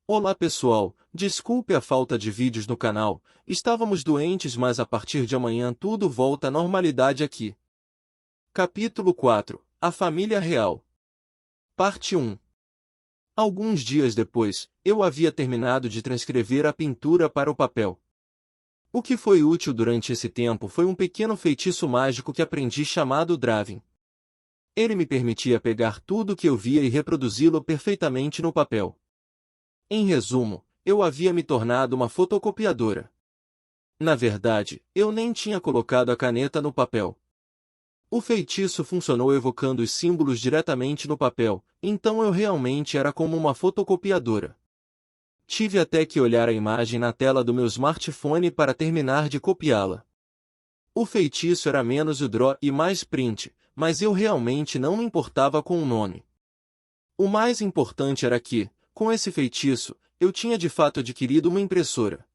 Olá pessoal, desculpe a falta de vídeos no canal, estávamos doentes mas a partir de amanhã tudo volta à normalidade aqui. Capítulo 4 A Família Real Parte 1 Alguns dias depois, eu havia terminado de transcrever a pintura para o papel. O que foi útil durante esse tempo foi um pequeno feitiço mágico que aprendi chamado Dravin. Ele me permitia pegar tudo o que eu via e reproduzi-lo perfeitamente no papel. Em resumo, eu havia me tornado uma fotocopiadora. Na verdade, eu nem tinha colocado a caneta no papel. O feitiço funcionou evocando os símbolos diretamente no papel, então eu realmente era como uma fotocopiadora. Tive até que olhar a imagem na tela do meu smartphone para terminar de copiá-la. O feitiço era menos o draw e mais print, mas eu realmente não me importava com o nome. O mais importante era que, com esse feitiço, eu tinha de fato adquirido uma impressora.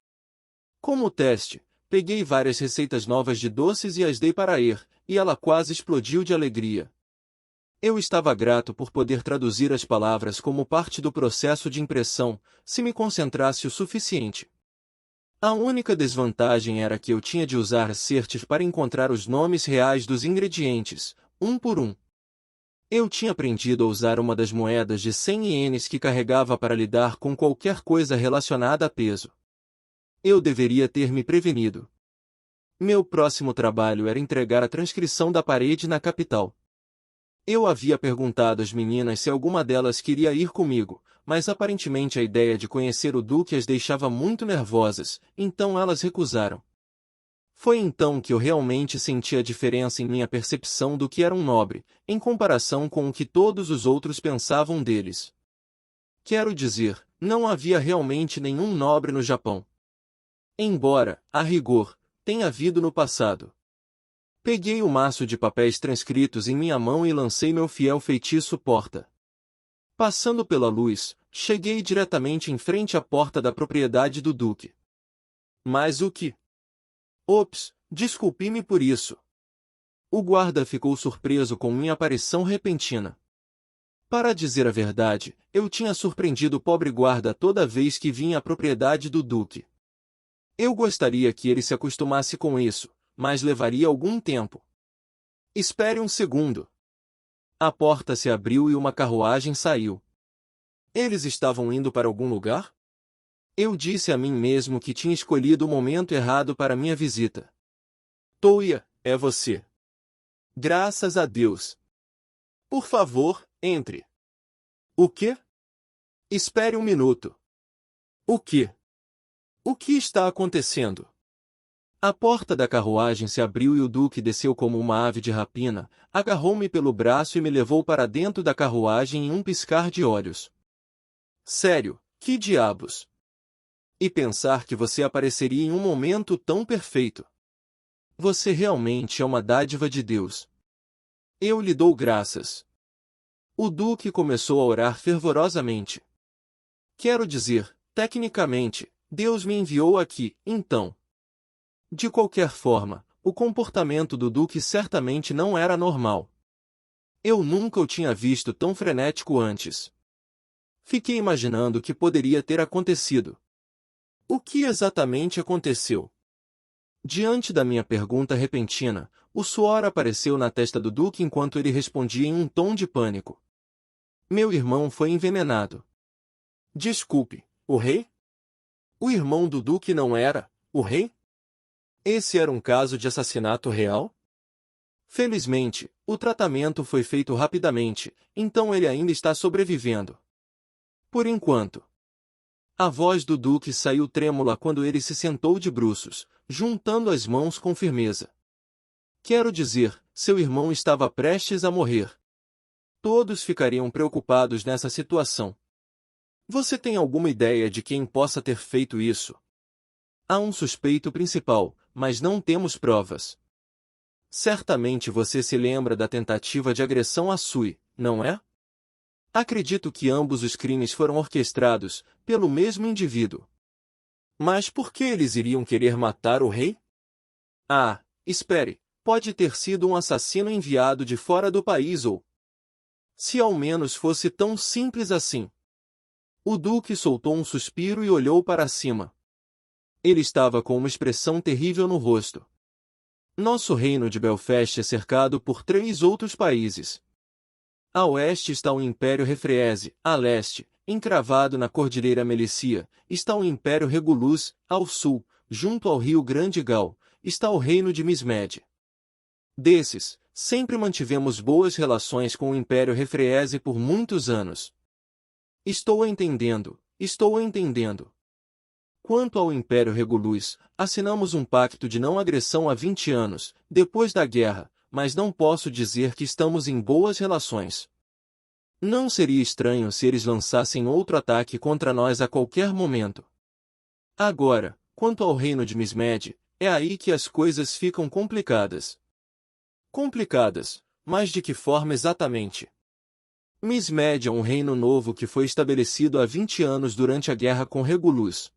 Como teste, peguei várias receitas novas de doces e as dei para a e ela quase explodiu de alegria. Eu estava grato por poder traduzir as palavras como parte do processo de impressão, se me concentrasse o suficiente. A única desvantagem era que eu tinha de usar search para encontrar os nomes reais dos ingredientes, um por um. Eu tinha aprendido a usar uma das moedas de 100 ienes que carregava para lidar com qualquer coisa relacionada a peso. Eu deveria ter me prevenido. Meu próximo trabalho era entregar a transcrição da parede na capital. Eu havia perguntado às meninas se alguma delas queria ir comigo, mas aparentemente a ideia de conhecer o Duque as deixava muito nervosas, então elas recusaram. Foi então que eu realmente senti a diferença em minha percepção do que era um nobre, em comparação com o que todos os outros pensavam deles. Quero dizer, não havia realmente nenhum nobre no Japão. Embora, a rigor, tenha havido no passado. Peguei o maço de papéis transcritos em minha mão e lancei meu fiel feitiço porta. Passando pela luz, cheguei diretamente em frente à porta da propriedade do Duque. Mas o que? Ops, desculpe-me por isso. O guarda ficou surpreso com minha aparição repentina. Para dizer a verdade, eu tinha surpreendido o pobre guarda toda vez que vinha à propriedade do Duque. Eu gostaria que ele se acostumasse com isso, mas levaria algum tempo. Espere um segundo. A porta se abriu e uma carruagem saiu. Eles estavam indo para algum lugar? Eu disse a mim mesmo que tinha escolhido o momento errado para minha visita. Touya, é você. Graças a Deus. Por favor, entre. O quê? Espere um minuto. O quê? O que está acontecendo? A porta da carruagem se abriu e o Duque desceu como uma ave de rapina, agarrou-me pelo braço e me levou para dentro da carruagem em um piscar de olhos. Sério, que diabos? E pensar que você apareceria em um momento tão perfeito. Você realmente é uma dádiva de Deus. Eu lhe dou graças. O Duque começou a orar fervorosamente. Quero dizer, tecnicamente, Deus me enviou aqui, então. De qualquer forma, o comportamento do Duque certamente não era normal. Eu nunca o tinha visto tão frenético antes. Fiquei imaginando o que poderia ter acontecido. O que exatamente aconteceu? Diante da minha pergunta repentina, o suor apareceu na testa do Duque enquanto ele respondia em um tom de pânico. Meu irmão foi envenenado. Desculpe, o rei? O irmão do Duque não era o rei? Esse era um caso de assassinato real? Felizmente, o tratamento foi feito rapidamente, então ele ainda está sobrevivendo. Por enquanto. A voz do Duque saiu trêmula quando ele se sentou de bruços, juntando as mãos com firmeza. Quero dizer, seu irmão estava prestes a morrer. Todos ficariam preocupados nessa situação. Você tem alguma ideia de quem possa ter feito isso? Há um suspeito principal, mas não temos provas. Certamente você se lembra da tentativa de agressão a Sui, não é? Acredito que ambos os crimes foram orquestrados pelo mesmo indivíduo. Mas por que eles iriam querer matar o rei? Ah, espere, pode ter sido um assassino enviado de fora do país ou... Se ao menos fosse tão simples assim. O duque soltou um suspiro e olhou para cima. Ele estava com uma expressão terrível no rosto. Nosso reino de Belfast é cercado por 3 outros países. A oeste está o Império Refreese, a leste, encravado na Cordilheira Melícia, está o Império Regulus, ao sul, junto ao rio Grande Gal, está o reino de Mismed. Desses, sempre mantivemos boas relações com o Império Refreese por muitos anos. Estou entendendo. Quanto ao Império Regulus, assinamos um pacto de não agressão há 20 anos, depois da guerra, mas não posso dizer que estamos em boas relações. Não seria estranho se eles lançassem outro ataque contra nós a qualquer momento. Agora, quanto ao reino de Mismed, é aí que as coisas ficam complicadas. Complicadas, mas de que forma exatamente? Mismed é um reino novo que foi estabelecido há 20 anos durante a guerra com Regulus.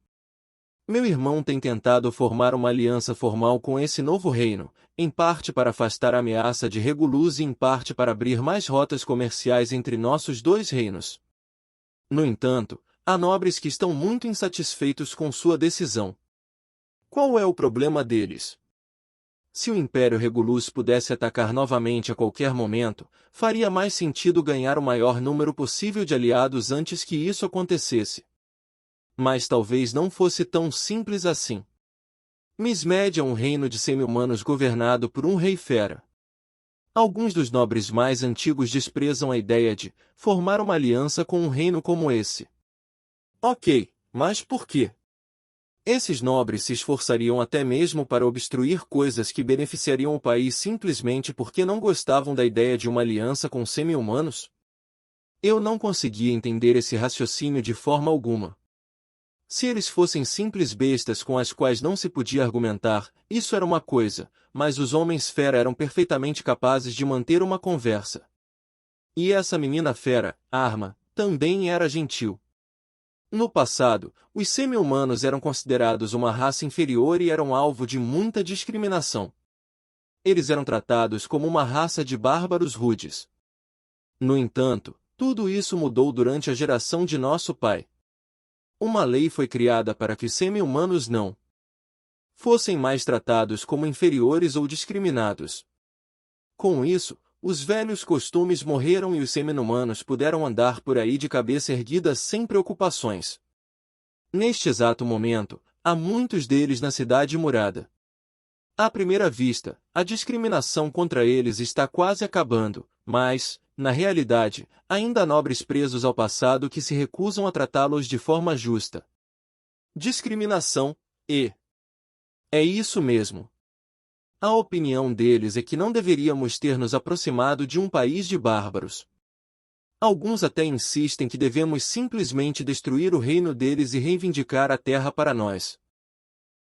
Meu irmão tem tentado formar uma aliança formal com esse novo reino, em parte para afastar a ameaça de Regulus e em parte para abrir mais rotas comerciais entre nossos 2 reinos. No entanto, há nobres que estão muito insatisfeitos com sua decisão. Qual é o problema deles? Se o Império Regulus pudesse atacar novamente a qualquer momento, faria mais sentido ganhar o maior número possível de aliados antes que isso acontecesse. Mas talvez não fosse tão simples assim. Mismed é um reino de semi-humanos governado por um rei fera. Alguns dos nobres mais antigos desprezam a ideia de formar uma aliança com um reino como esse. Ok, mas por quê? Esses nobres se esforçariam até mesmo para obstruir coisas que beneficiariam o país simplesmente porque não gostavam da ideia de uma aliança com semi-humanos? Eu não conseguia entender esse raciocínio de forma alguma. Se eles fossem simples bestas com as quais não se podia argumentar, isso era uma coisa, mas os homens fera eram perfeitamente capazes de manter uma conversa. E essa menina fera, Arma, também era gentil. No passado, os semi-humanos eram considerados uma raça inferior e eram alvo de muita discriminação. Eles eram tratados como uma raça de bárbaros rudes. No entanto, tudo isso mudou durante a geração de nosso pai. Uma lei foi criada para que os semi-humanos não fossem mais tratados como inferiores ou discriminados. Com isso, os velhos costumes morreram e os semi-humanos puderam andar por aí de cabeça erguida sem preocupações. Neste exato momento, há muitos deles na cidade murada. À primeira vista, a discriminação contra eles está quase acabando, mas, na realidade, ainda há nobres presos ao passado que se recusam a tratá-los de forma justa. Discriminação, é isso mesmo. A opinião deles é que não deveríamos ter nos aproximado de um país de bárbaros. Alguns até insistem que devemos simplesmente destruir o reino deles e reivindicar a terra para nós.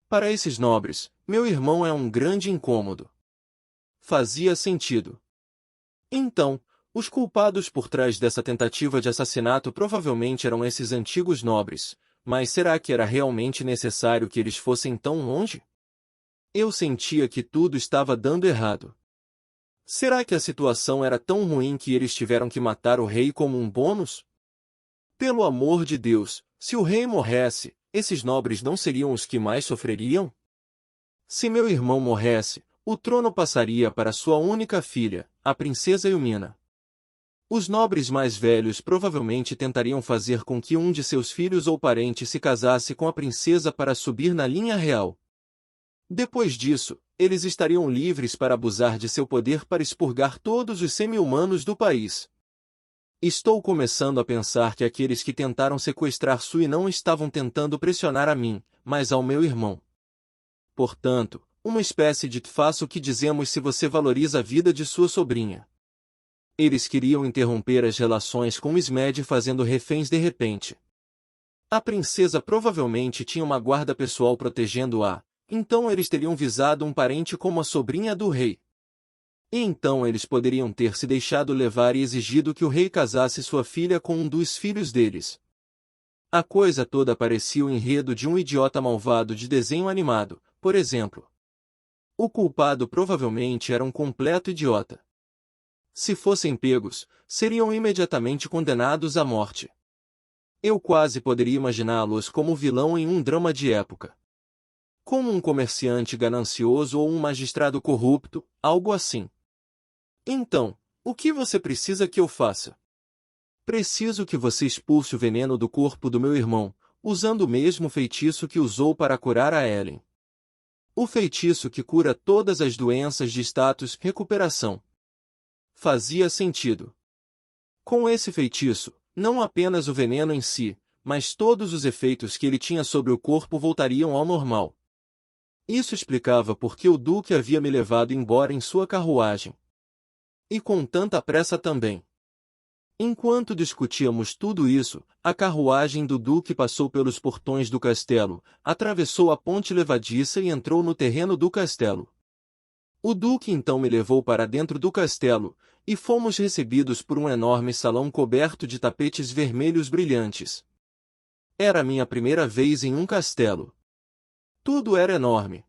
Para esses nobres, meu irmão é um grande incômodo. Fazia sentido. Então, os culpados por trás dessa tentativa de assassinato provavelmente eram esses antigos nobres, mas será que era realmente necessário que eles fossem tão longe? Eu sentia que tudo estava dando errado. Será que a situação era tão ruim que eles tiveram que matar o rei como um bônus? Pelo amor de Deus, se o rei morresse, esses nobres não seriam os que mais sofreriam? Se meu irmão morresse, o trono passaria para sua única filha, a princesa Yumina. Os nobres mais velhos provavelmente tentariam fazer com que um de seus filhos ou parentes se casasse com a princesa para subir na linha real. Depois disso, eles estariam livres para abusar de seu poder para expurgar todos os semi-humanos do país. Estou começando a pensar que aqueles que tentaram sequestrar Sui não estavam tentando pressionar a mim, mas ao meu irmão. Portanto, uma espécie de faça o que dizemos se você valoriza a vida de sua sobrinha. Eles queriam interromper as relações com Mismed fazendo reféns de repente. A princesa provavelmente tinha uma guarda pessoal protegendo-a, então eles teriam visado um parente como a sobrinha do rei. E então eles poderiam ter se deixado levar e exigido que o rei casasse sua filha com um dos filhos deles. A coisa toda parecia o enredo de um idiota malvado de desenho animado, por exemplo. O culpado provavelmente era um completo idiota. Se fossem pegos, seriam imediatamente condenados à morte. Eu quase poderia imaginá-los como vilão em um drama de época. Como um comerciante ganancioso ou um magistrado corrupto, algo assim. Então, o que você precisa que eu faça? Preciso que você expulse o veneno do corpo do meu irmão, usando o mesmo feitiço que usou para curar a Ellen. O feitiço que cura todas as doenças de status recuperação. Fazia sentido. Com esse feitiço, não apenas o veneno em si, mas todos os efeitos que ele tinha sobre o corpo voltariam ao normal. Isso explicava por que o Duque havia me levado embora em sua carruagem. E com tanta pressa também. Enquanto discutíamos tudo isso, a carruagem do Duque passou pelos portões do castelo, atravessou a ponte levadiça e entrou no terreno do castelo. O Duque então me levou para dentro do castelo, e fomos recebidos por um enorme salão coberto de tapetes vermelhos brilhantes. Era minha primeira vez em um castelo. Tudo era enorme.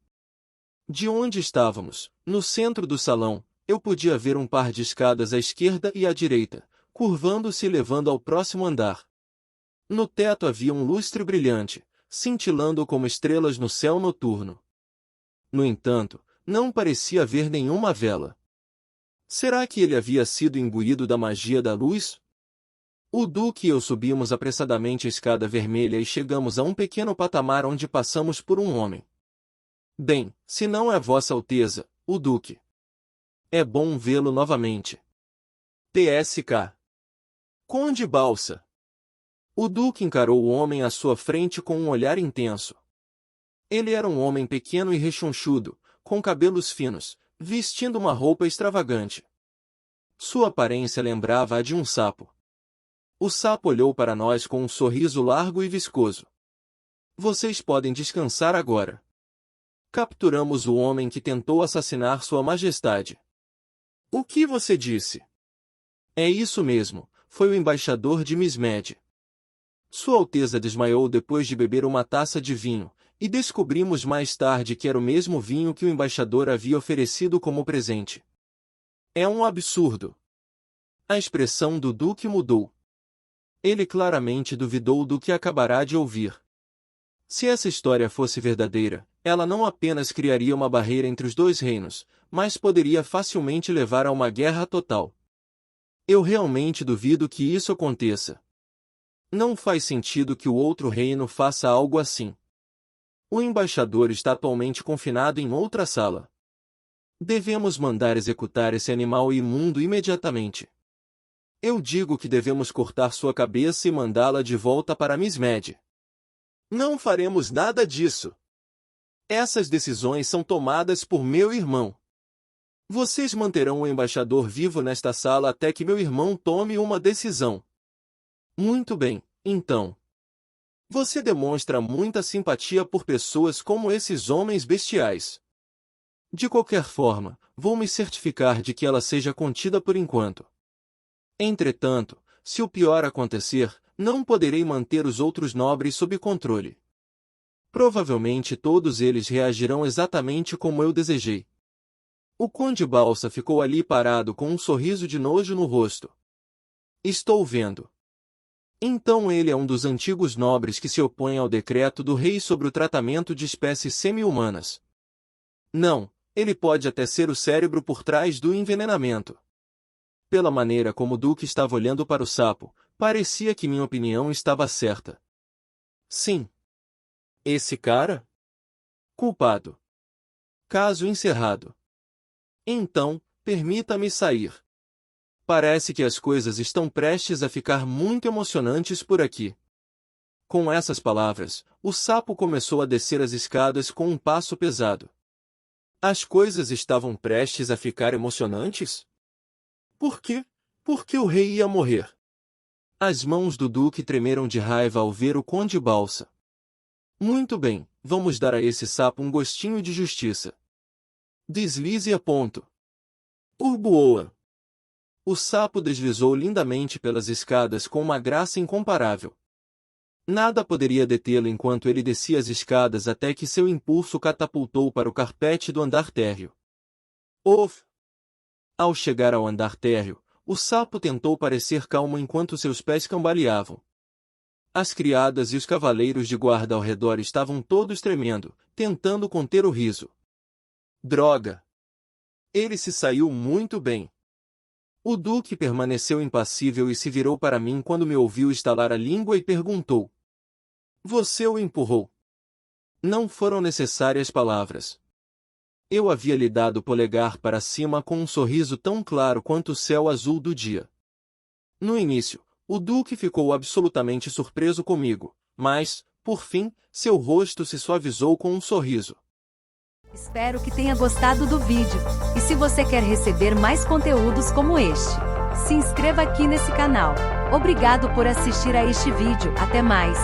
De onde estávamos, no centro do salão, eu podia ver um par de escadas à esquerda e à direita, curvando-se e levando ao próximo andar. No teto havia um lustre brilhante, cintilando como estrelas no céu noturno. No entanto, não parecia haver nenhuma vela. Será que ele havia sido imbuído da magia da luz? O Duque e eu subimos apressadamente a escada vermelha e chegamos a um pequeno patamar onde passamos por um homem. Bem, se não é Vossa Alteza, o Duque. É bom vê-lo novamente. TSK. Conde Balsa. O Duque encarou o homem à sua frente com um olhar intenso. Ele era um homem pequeno e rechonchudo, com cabelos finos, vestindo uma roupa extravagante. Sua aparência lembrava a de um sapo. O sapo olhou para nós com um sorriso largo e viscoso. Vocês podem descansar agora. Capturamos o homem que tentou assassinar Sua Majestade. O que você disse? É isso mesmo, foi o embaixador de Mismed. Sua Alteza desmaiou depois de beber uma taça de vinho, e descobrimos mais tarde que era o mesmo vinho que o embaixador havia oferecido como presente. É um absurdo. A expressão do Duque mudou. Ele claramente duvidou do que acabará de ouvir. Se essa história fosse verdadeira, ela não apenas criaria uma barreira entre os dois reinos, mas poderia facilmente levar a uma guerra total. Eu realmente duvido que isso aconteça. Não faz sentido que o outro reino faça algo assim. O embaixador está atualmente confinado em outra sala. Devemos mandar executar esse animal imundo imediatamente. Eu digo que devemos cortar sua cabeça e mandá-la de volta para Mismed. Não faremos nada disso. Essas decisões são tomadas por meu irmão. Vocês manterão o embaixador vivo nesta sala até que meu irmão tome uma decisão. Muito bem, então. Você demonstra muita simpatia por pessoas como esses homens bestiais. De qualquer forma, vou me certificar de que ela seja contida por enquanto. Entretanto, se o pior acontecer, não poderei manter os outros nobres sob controle. Provavelmente todos eles reagirão exatamente como eu desejei. O Conde Balsa ficou ali parado com um sorriso de nojo no rosto. Estou vendo. Então ele é um dos antigos nobres que se opõem ao decreto do rei sobre o tratamento de espécies semi-humanas. Não, ele pode até ser o cérebro por trás do envenenamento. Pela maneira como o Duque estava olhando para o sapo, parecia que minha opinião estava certa. Sim. Esse cara? Culpado. Caso encerrado. Então, permita-me sair. Parece que as coisas estão prestes a ficar muito emocionantes por aqui. Com essas palavras, o sapo começou a descer as escadas com um passo pesado. As coisas estavam prestes a ficar emocionantes? Por quê? Porque o rei ia morrer. As mãos do Duque tremeram de raiva ao ver o Conde Balsa. Muito bem, vamos dar a esse sapo um gostinho de justiça. Deslize a ponto. Urboa. O sapo deslizou lindamente pelas escadas com uma graça incomparável. Nada poderia detê-lo enquanto ele descia as escadas até que seu impulso catapultou para o carpete do andar térreo. Of! Ao chegar ao andar térreo, o sapo tentou parecer calmo enquanto seus pés cambaleavam. As criadas e os cavaleiros de guarda ao redor estavam todos tremendo, tentando conter o riso. Droga! Ele se saiu muito bem. O duque permaneceu impassível e se virou para mim quando me ouviu estalar a língua e perguntou: Você o empurrou? Não foram necessárias palavras. Eu havia lhe dado o polegar para cima com um sorriso tão claro quanto o céu azul do dia. No início, o duque ficou absolutamente surpreso comigo, mas, por fim, seu rosto se suavizou com um sorriso. Espero que tenha gostado do vídeo. E se você quer receber mais conteúdos como este, se inscreva aqui nesse canal. Obrigado por assistir a este vídeo. Até mais!